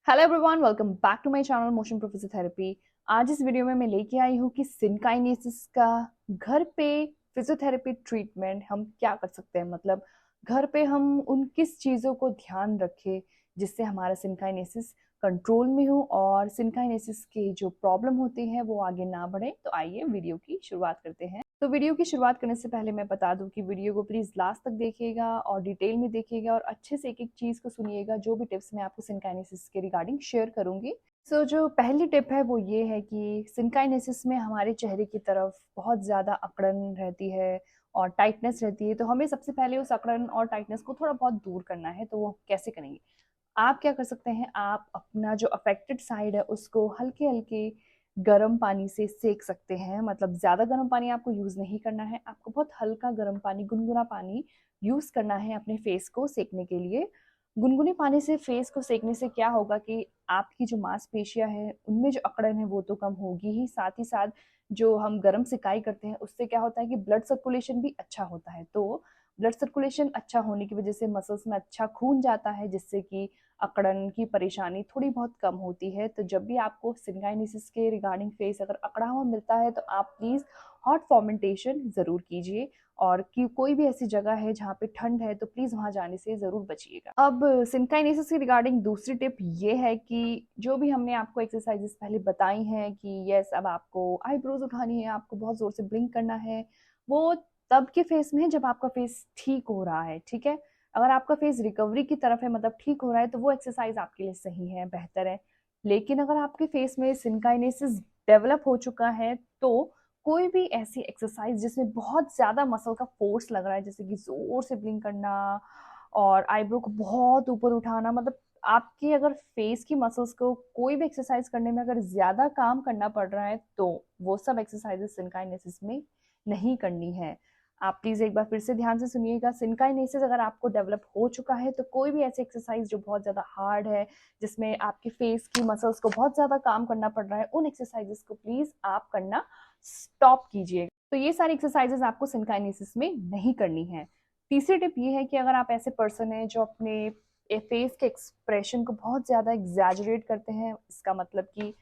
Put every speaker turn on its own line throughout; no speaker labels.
Hello everyone, welcome back to my channel motion professor therapy. आज इस video में मैं लेके आई हूँ कि सिनकाइनेसिस का घर पे फिजियोथेरेपी ट्रीटमेंट हम क्या कर सकते हैं। मतलब घर पे हम उन किस चीज़ों को ध्यान रखें जिससे हमारा सिनकाइनेसिस कंट्रोल में हो और सिनकाइनेसिस की जो प्रॉब्लम होती है वो आगे ना बढ़े। तो आइए वीडियो की शुरुआत करते हैं। तो वीडियो की शुरुआत करने से पहले मैं बता दूं कि वीडियो को प्लीज़ लास्ट तक देखिएगा और डिटेल में देखिएगा और अच्छे से एक एक चीज़ को सुनिएगा, जो भी टिप्स मैं आपको सिनकाइनेसिस के रिगार्डिंग शेयर करूंगी। जो पहली टिप है वो ये है कि सिनकाइनेसिस में हमारे चेहरे की तरफ बहुत ज़्यादा अकड़न रहती है और टाइटनेस रहती है। तो हमें सबसे पहले उस अकड़न और टाइटनेस को थोड़ा बहुत दूर करना है। तो वो कैसे करेंगे? आप क्या कर सकते हैं, आप अपना जो अफेक्टेड साइड है उसको हल्के हल्के गर्म पानी से सेक सकते हैं। मतलब ज्यादा गर्म पानी आपको यूज नहीं करना है, आपको बहुत हल्का गर्म पानी, गुनगुना पानी यूज करना है अपने फेस को सेकने के लिए। गुनगुने पानी से फेस को सेकने से क्या होगा कि आपकी जो मांसपेशियां हैं उनमें जो अकड़न है वो तो कम होगी ही, साथ ही साथ जो हम गर्म सिकाई करते हैं उससे क्या होता है कि ब्लड सर्कुलेशन भी अच्छा होता है। तो ब्लड सर्कुलेशन अच्छा होने की वजह से मसल्स में अच्छा खून जाता है, जिससे कि अकड़न की परेशानी थोड़ी बहुत कम होती है। तो जब भी आपको सिनकाइनेसिस के रिगार्डिंग फेस अगर अकड़ा हुआ मिलता है तो आप प्लीज हॉट फॉर्मेंटेशन जरूर कीजिए। और कि कोई भी ऐसी जगह है जहाँ पे ठंड है तो प्लीज वहां जाने से जरूर बचिएगा। अब सिनकाइनेसिस के रिगार्डिंग दूसरी टिप ये है कि जो भी हमने आपको एक्सरसाइजेस पहले बताई हैं कि यस अब आपको आईब्रोज उठानी है, आपको बहुत जोर से ब्लिंक करना है, वो तब के फेस में है जब आपका फेस ठीक हो रहा है। ठीक है, अगर आपका फेस रिकवरी की तरफ है, मतलब ठीक हो रहा है, तो वो एक्सरसाइज आपके लिए सही है, बेहतर है। लेकिन अगर आपके फेस में सिनकाइनेसिस डेवलप हो चुका है तो कोई भी ऐसी एक्सरसाइज जिसमें बहुत ज्यादा मसल का फोर्स लग रहा है, जैसे कि जोर से ब्लिंक करना और आईब्रो को बहुत ऊपर उठाना, मतलब आपके अगर फेस की मसल्स को कोई भी एक्सरसाइज करने में अगर ज्यादा काम करना पड़ रहा है तो वो सब एक्सरसाइजेस सिनकाइनेसिस में नहीं करनी है। आप प्लीज एक बार फिर से ध्यान से सुनिएगा। सिनकाइनेसिस अगर आपको डेवलप हो चुका है तो कोई भी ऐसी एक्सरसाइज जो बहुत ज्यादा हार्ड है, जिसमें आपके फेस की मसल्स को बहुत ज्यादा काम करना पड़ रहा है, उन एक्सरसाइजेस को प्लीज आप करना स्टॉप कीजिएगा। तो ये सारी एक्सरसाइजेस आपको सिनकाइनेसिस में नहीं करनी है। तीसरी टिप ये है कि अगर आप ऐसे पर्सन हैं जो अपने फेस के एक्सप्रेशन को बहुत ज्यादा एग्जैजरेट करते हैं, इसका मतलब कि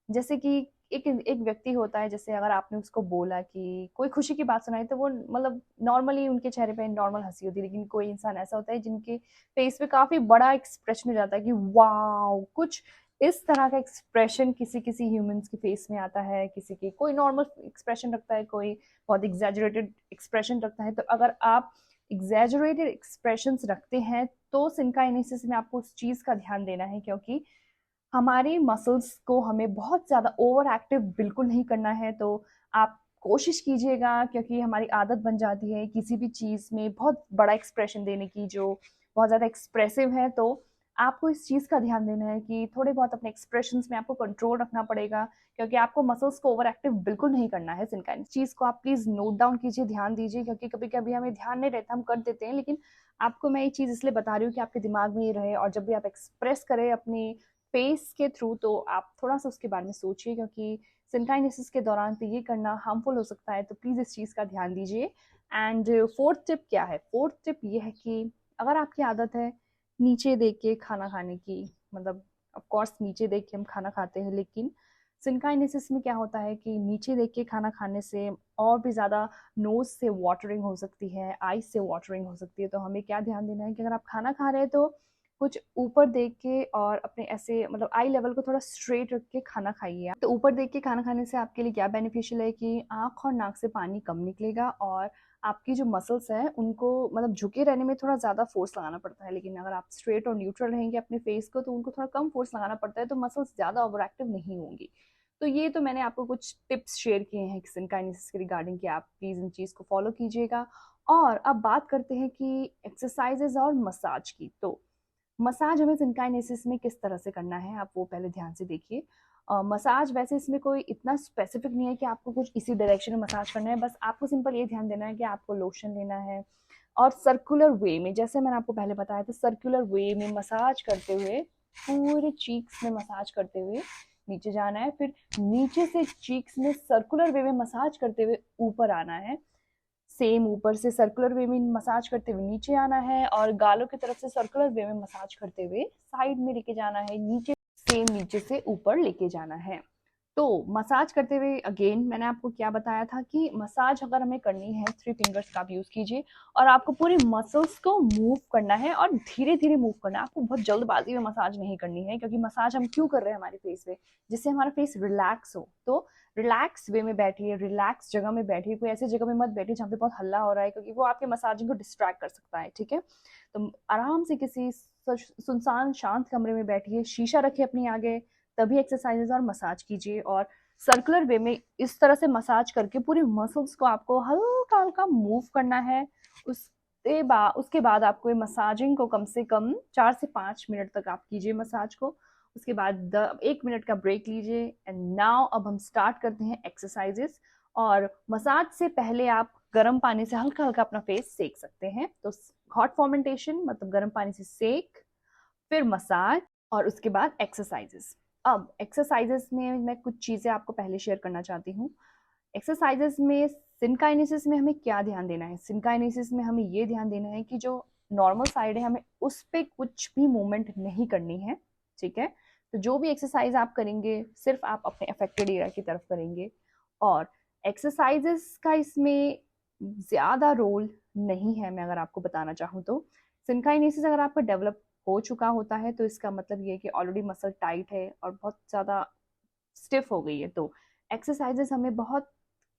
जैसे कि एक एक व्यक्ति होता है, जैसे अगर आपने उसको बोला कि कोई खुशी की बात सुनाई तो वो मतलब नॉर्मली उनके चेहरे पे नॉर्मल हंसी होती है, लेकिन कोई इंसान ऐसा होता है जिनके फेस पे काफी बड़ा एक्सप्रेशन हो जाता है कि वाओ, कुछ इस तरह का एक्सप्रेशन किसी किसी ह्यूमंस के फेस में आता है। किसी की कोई नॉर्मल एक्सप्रेशन रखता है, कोई बहुत एग्जैजरेटेड एक्सप्रेशन रखता है। तो अगर आप एग्जैजरेटेड एक्सप्रेशंस रखते हैं तो सिनकाइनेसिस में आपको उस चीज का ध्यान देना है, क्योंकि हमारी मसल्स को हमें बहुत ज़्यादा ओवर एक्टिव बिल्कुल नहीं करना है। तो आप कोशिश कीजिएगा, क्योंकि हमारी आदत बन जाती है किसी भी चीज़ में बहुत बड़ा एक्सप्रेशन देने की, जो बहुत ज़्यादा एक्सप्रेसिव है। तो आपको इस चीज़ का ध्यान देना है कि थोड़े बहुत अपने एक्सप्रेशंस में आपको कंट्रोल रखना पड़ेगा, क्योंकि आपको मसल्स को ओवर एक्टिव बिल्कुल नहीं करना है। सिनकाइन चीज़ को आप प्लीज़ नोट डाउन कीजिए, ध्यान दीजिए, क्योंकि कभी कभी हमें ध्यान नहीं रहता, हम कर देते हैं। लेकिन आपको मैं ये चीज़ इसलिए बता रही हूँ कि आपके दिमाग में ये रहे, और जब भी आप एक्सप्रेस करें अपनी फेस के थ्रू तो आप थोड़ा सा उसके बारे में सोचिए, क्योंकि सिनकाइनेसिस के दौरान पे ये करना हार्मफुल हो सकता है। तो प्लीज इस चीज का ध्यान दीजिए। एंड फोर्थ टिप क्या है? फोर्थ टिप ये है कि अगर आपकी आदत है नीचे देख के खाना खाने की, मतलब ऑफ कोर्स नीचे देख के हम खाना खाते हैं, लेकिन सिनकाइनेसिस में क्या होता है कि नीचे देख के खाना खाने से और भी ज्यादा नोज से वाटरिंग हो सकती है, आईज से वाटरिंग हो सकती है। तो हमें क्या ध्यान देना है कि अगर आप खाना खा रहे हैं तो कुछ ऊपर देख के और अपने ऐसे मतलब आई लेवल को थोड़ा स्ट्रेट रख के खाना खाइए। तो ऊपर देख के खाना खाने से आपके लिए क्या बेनिफिशियल है कि आंख और नाक से पानी कम निकलेगा और आपकी जो मसल्स हैं उनको मतलब झुके रहने में थोड़ा ज्यादा फोर्स लगाना पड़ता है। लेकिन अगर आप स्ट्रेट और न्यूट्रल रहेंगे अपने फेस को तो उनको थोड़ा कम फोर्स लगाना पड़ता है, तो मसल्स ज्यादा ओवर एक्टिव नहीं होंगी। तो ये तो मैंने आपको कुछ टिप्स शेयर किए हैं सिनकाइनेसिस के रिगार्डिंग कि आप प्लीज इन चीज को फॉलो कीजिएगा। और अब बात करते हैं कि एक्सरसाइजेज और मसाज की। तो मसाज हमें सिनकाइनेसिस में किस तरह से करना है, आप वो पहले ध्यान से देखिए। मसाज वैसे इसमें कोई इतना स्पेसिफिक नहीं है कि आपको कुछ इसी डायरेक्शन में मसाज करना है, बस आपको सिंपल ये ध्यान देना है कि आपको लोशन लेना है और सर्कुलर वे में, जैसे मैंने आपको पहले बताया था, सर्कुलर वे में मसाज करते हुए पूरे चीक्स में मसाज करते हुए नीचे जाना है, फिर नीचे से चीक्स में सर्कुलर वे में मसाज करते हुए ऊपर आना है, सेम ऊपर से सर्कुलर वे में मसाज करते हुए नीचे आना है, और गालों की तरफ से सर्कुलर वे में मसाज करते हुए साइड में लेके जाना है, नीचे सेम नीचे से ऊपर लेके जाना है। तो मसाज करते हुए अगेन मैंने आपको क्या बताया था कि मसाज अगर हमें करनी है 3 फिंगर्स का आप यूज कीजिए और आपको पूरे मसल्स को मूव करना है और धीरे धीरे मूव करना है। आपको बहुत जल्दबाजी में मसाज नहीं करनी है, क्योंकि मसाज हम क्यों कर रहे हैं हमारे फेस पे, जिससे हमारा फेस रिलैक्स हो। तो रिलैक्स वे में बैठिए, रिलैक्स जगह में बैठिए, कोई ऐसी जगह में मत बैठिए जहाँ पे बहुत हल्ला हो रहा है, क्योंकि वो आपके मसाजिंग को डिस्ट्रैक्ट कर सकता है। ठीक है, तो आराम से किसी सुनसान शांत कमरे में बैठिए, शीशा रखिए अपनी आगे, तभी एक्सरसाइजेस और मसाज कीजिए। और सर्कुलर वे में इस तरह से मसाज करके पूरे मसल्स को आपको हल्का हल्का मूव करना है। उसके बाद आपको मसाजिंग को कम से कम 4 से 5 मिनट तक आप कीजिए मसाज को। उसके बाद 1 मिनट का ब्रेक लीजिए। एंड नाउ अब हम स्टार्ट करते हैं एक्सरसाइजेस। और मसाज से पहले आप गर्म पानी से हल्का हल्का अपना फेस सेक सकते हैं। तो हॉट फॉर्मेंटेशन मतलब गर्म पानी से सेक, फिर मसाज, और उसके बाद एक्सरसाइजेस। अब एक्सरसाइजेस में मैं कुछ चीजें आपको पहले शेयर करना चाहती हूँ। एक्सरसाइजेस में सिनकाइनेसिस में हमें क्या ध्यान देना है? सिनकाइनेसिस में हमें ये ध्यान देना है कि जो नॉर्मल साइड है हमें उस पे कुछ भी मूवमेंट नहीं करनी है। ठीक है, तो जो भी एक्सरसाइज आप करेंगे सिर्फ आप अपने अफेक्टेड एरिया की तरफ करेंगे। और एक्सरसाइजेस का इसमें ज्यादा रोल नहीं है, मैं अगर आपको बताना चाहूँ तो। सिनकाइनेसिस अगर आपका डेवलप हो चुका होता है तो इसका मतलब ये है कि ऑलरेडी मसल टाइट है और बहुत ज़्यादा स्टिफ हो गई है। तो एक्सरसाइजेस हमें बहुत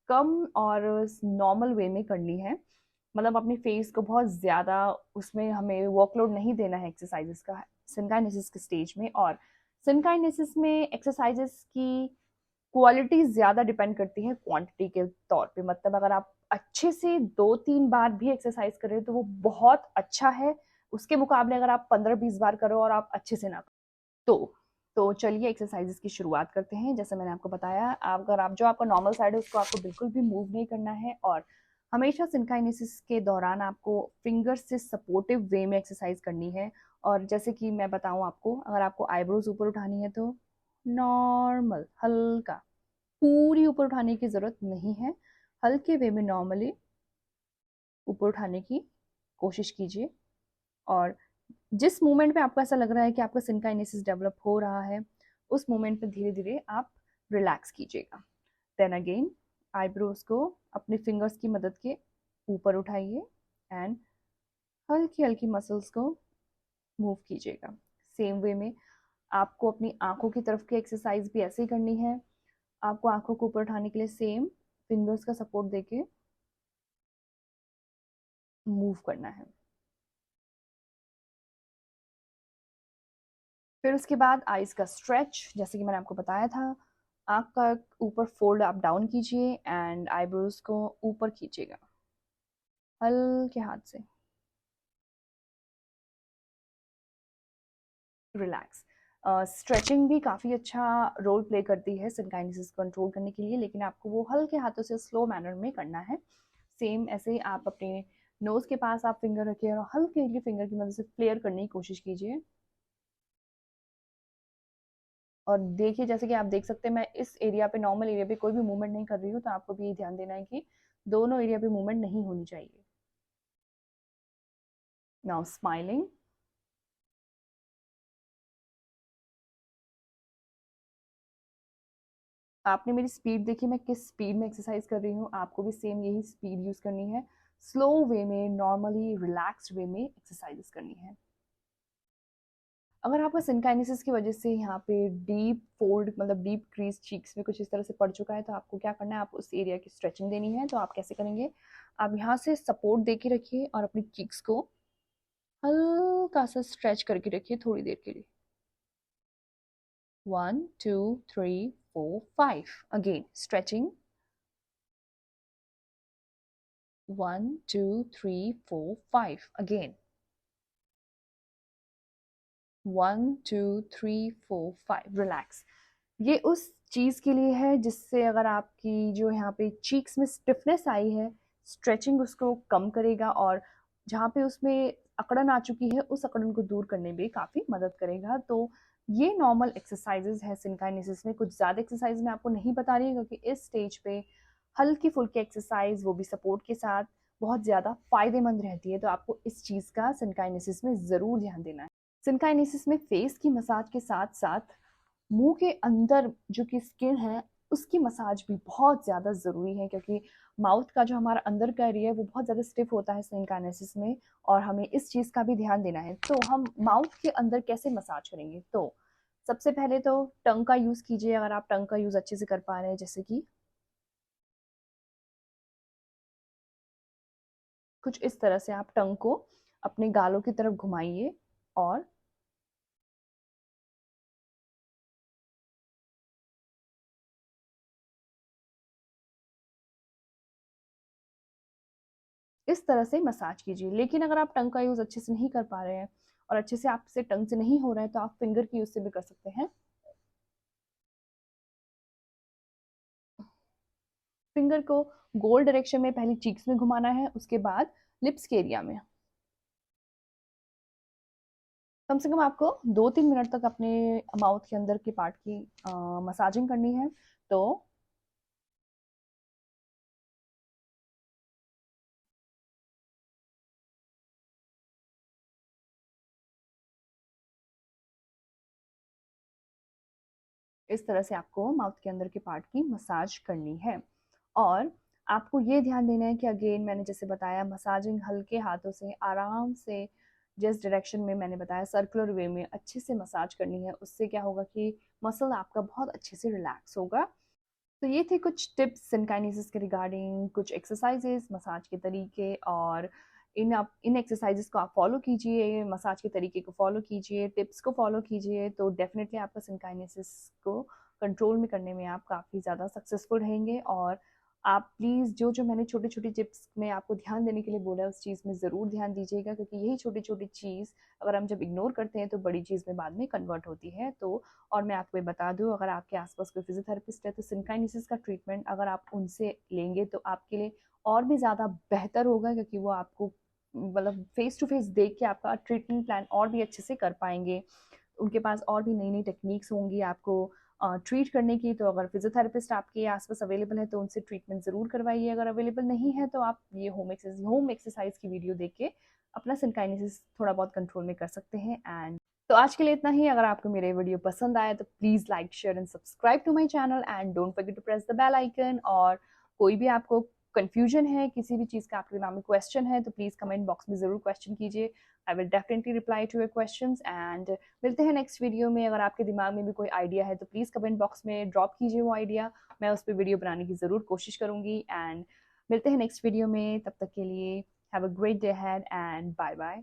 कम और नॉर्मल वे में करनी है। मतलब अपनी फेस को बहुत ज़्यादा उसमें हमें वर्कलोड नहीं देना है एक्सरसाइजेस का सिनकाइनेसिस के स्टेज में। और सिनकाइनेसिस में एक्सरसाइजेस की क्वालिटी ज़्यादा डिपेंड करती है क्वांटिटी के तौर पे। मतलब अगर आप अच्छे से 2-3 बार भी एक्सरसाइज कर रहे हो तो वो बहुत अच्छा है। उसके मुकाबले अगर आप 15-20 बार करो और आप अच्छे से ना करो तो चलिए एक्सरसाइजेस की शुरुआत करते हैं। जैसे मैंने आपको बताया, अगर आप जो आपका नॉर्मल साइड है उसको आपको बिल्कुल भी मूव नहीं करना है। और हमेशा सिनकाइनेसिस के दौरान आपको फिंगर से सपोर्टिव वे में एक्सरसाइज करनी है। और जैसे कि मैं बताऊं आपको, अगर आपको आईब्रोज ऊपर उठानी है तो नॉर्मल हल्का, पूरी ऊपर उठाने की जरूरत नहीं है, हल्के वे में नॉर्मली ऊपर उठाने की कोशिश कीजिए। और जिस मोमेंट में आपको ऐसा लग रहा है कि आपका सिनकाइनेसिस डेवलप हो रहा है, उस मोमेंट पे धीरे धीरे आप रिलैक्स कीजिएगा। देन अगेन आईब्रोज को अपने फिंगर्स की मदद के ऊपर उठाइए एंड हल्की हल्की मसल्स को मूव कीजिएगा। सेम वे में आपको अपनी आंखों की तरफ की एक्सरसाइज भी ऐसे ही करनी है। आपको आंखों को ऊपर उठाने के लिए सेम फिंगर्स का सपोर्ट देके मूव करना है। फिर उसके बाद आईज का स्ट्रेच, जैसे कि मैंने आपको बताया था, आंख का ऊपर फोल्ड आप डाउन कीजिए एंड आईब्रोज को ऊपर खींचिएगा हल्के हाथ से। रिलैक्स। स्ट्रेचिंग भी काफ़ी अच्छा रोल प्ले करती है सिनकाइनेसिस कंट्रोल करने के लिए, लेकिन आपको वो हल्के हाथों से स्लो मैनर में करना है। सेम ऐसे ही आप अपने नोज के पास आप फिंगर रखिए और हल्के हल्के फिंगर की मदद से फ्लेयर करने की कोशिश कीजिए। और देखिए, जैसे कि आप देख सकते हैं मैं इस एरिया पे, नॉर्मल एरिया पे कोई भी मूवमेंट नहीं कर रही हूँ, तो आपको भी ये ध्यान देना है कि दोनों एरिया पे मूवमेंट नहीं होनी चाहिए। Now smiling. आपने मेरी स्पीड देखी, मैं किस स्पीड में एक्सरसाइज कर रही हूँ, आपको भी सेम यही स्पीड यूज करनी है। स्लो वे में, नॉर्मली रिलैक्स्ड वे में एक्सरसाइज करनी है। अगर आपका सिनकाइनेसिस की वजह से यहाँ पे डीप फोल्ड मतलब डीप क्रीज चीक्स में कुछ इस तरह से पड़ चुका है, तो आपको क्या करना है, आप उस एरिया की स्ट्रेचिंग देनी है। तो आप कैसे करेंगे, आप यहाँ से सपोर्ट दे के रखिए और अपनी चीक्स को हल्का सा स्ट्रेच करके रखिए थोड़ी देर के लिए। 1 2 3 4 5 अगेन स्ट्रेचिंग। 1 2 3 4 5 अगेन। 1 2 3 4 5 रिलैक्स। ये उस चीज़ के लिए है जिससे अगर आपकी जो यहाँ पे चीक्स में स्टिफनेस आई है, स्ट्रेचिंग उसको कम करेगा और जहाँ पे उसमें अकड़न आ चुकी है उस अकड़न को दूर करने में काफ़ी मदद करेगा। तो ये नॉर्मल एक्सरसाइजेज है सिनकाइनेसिस में। कुछ ज़्यादा एक्सरसाइज मैं आपको नहीं बता रही क्योंकि इस स्टेज पे हल्की फुल्की एक्सरसाइज, वो भी सपोर्ट के साथ, बहुत ज़्यादा फायदेमंद रहती है। तो आपको इस चीज़ का सिनकाइनेसिस में ज़रूर ध्यान देना है। सिनकाइनेसिस में फेस की मसाज के साथ साथ मुंह के अंदर जो कि स्किन है उसकी मसाज भी बहुत ज़्यादा ज़रूरी है, क्योंकि माउथ का जो हमारा अंदर का एरिया है वो बहुत ज़्यादा स्टिफ होता है सिनकाइनेसिस में, और हमें इस चीज़ का भी ध्यान देना है। तो हम माउथ के अंदर कैसे मसाज करेंगे? तो सबसे पहले तो टंग का यूज़ कीजिए, अगर आप टंग का यूज़ अच्छे से कर पा रहे हैं, जैसे कि कुछ इस तरह से आप टंग को अपने गालों की तरफ घुमाइए और इस तरह से मसाज कीजिए। लेकिन अगर आप टंग का यूज़ अच्छे से नहीं कर पा रहे हैं और अच्छे से आपसे टंग से नहीं हो रहा है, तो आप फिंगर की यूज़ से भी कर सकते हैं। फिंगर को गोल डायरेक्शन में पहले चीक्स में घुमाना है, उसके बाद लिप्स के एरिया में। कम से कम आपको 2-3 मिनट तक अपने माउथ के अंदर के पार्ट की मसाजिंग करनी है। तो इस तरह से आपको माउथ के अंदर के पार्ट की मसाज करनी है। और आपको ये ध्यान देना है कि अगेन मैंने जैसे बताया, मसाजिंग हल्के हाथों से आराम से, जिस डायरेक्शन में मैंने बताया सर्कुलर वे में अच्छे से मसाज करनी है। उससे क्या होगा कि मसल आपका बहुत अच्छे से रिलैक्स होगा। तो ये थे कुछ टिप्स सिनकाइनेसिस के रिगार्डिंग, कुछ एक्सरसाइजेस, मसाज के तरीके, और इन एक्सरसाइजेस को आप फॉलो कीजिए, मसाज के तरीके को फॉलो कीजिए, टिप्स को फॉलो कीजिए, तो डेफिनेटली आपका सिनकाइनेसिस को कंट्रोल में करने में आप काफ़ी ज़्यादा सक्सेसफुल रहेंगे। और आप प्लीज़ जो जो मैंने छोटी छोटी टिप्स में आपको ध्यान देने के लिए बोला है, उस चीज़ में ज़रूर ध्यान दीजिएगा, क्योंकि यही छोटी छोटी चीज़ अगर हम जब इग्नोर करते हैं तो बड़ी चीज़ में बाद में कन्वर्ट होती है। तो और मैं आपको ये बता दूँ, अगर आपके आसपास कोई फिजियोथेरेपिस्ट है तो सिनकाइनेसिस का ट्रीटमेंट अगर आप उनसे लेंगे तो आपके लिए और भी ज़्यादा बेहतर होगा, क्योंकि वो आपको मतलब फेस टू फेस देख के आपका ट्रीटमेंट प्लान और भी अच्छे से कर पाएंगे। उनके पास और भी नई नई टेक्निक्स होंगी आपको ट्रीट करने की। तो अगर फिजियोथेरेपिस्ट आपके आसपास अवेलेबल है तो उनसे ट्रीटमेंट ज़रूर करवाइए। अगर अवेलेबल नहीं है तो आप ये होम एक्सरसाइज की वीडियो देख के अपना सिनकाइनेसिस थोड़ा बहुत कंट्रोल में कर सकते हैं। एंड तो आज के लिए इतना ही। अगर आपको मेरे वीडियो पसंद आया तो please like, share and subscribe to my channel, and don't forget to press the bell icon. और कोई भी आपको कन्फ्यूजन है, किसी भी चीज़ का आपके दिमाग में क्वेश्चन है, तो प्लीज़ कमेंट बॉक्स में ज़रूर क्वेश्चन कीजिए। I will definitely reply to your questions. And मिलते हैं नेक्स्ट वीडियो में। अगर आपके दिमाग में भी कोई आइडिया है तो प्लीज़ कमेंट बॉक्स में ड्रॉप कीजिए वो आइडिया, मैं उस पर वीडियो बनाने की ज़रूर कोशिश करूँगी। एंड मिलते हैं नेक्स्ट वीडियो में, तब तक के लिए have a great day ahead and bye bye.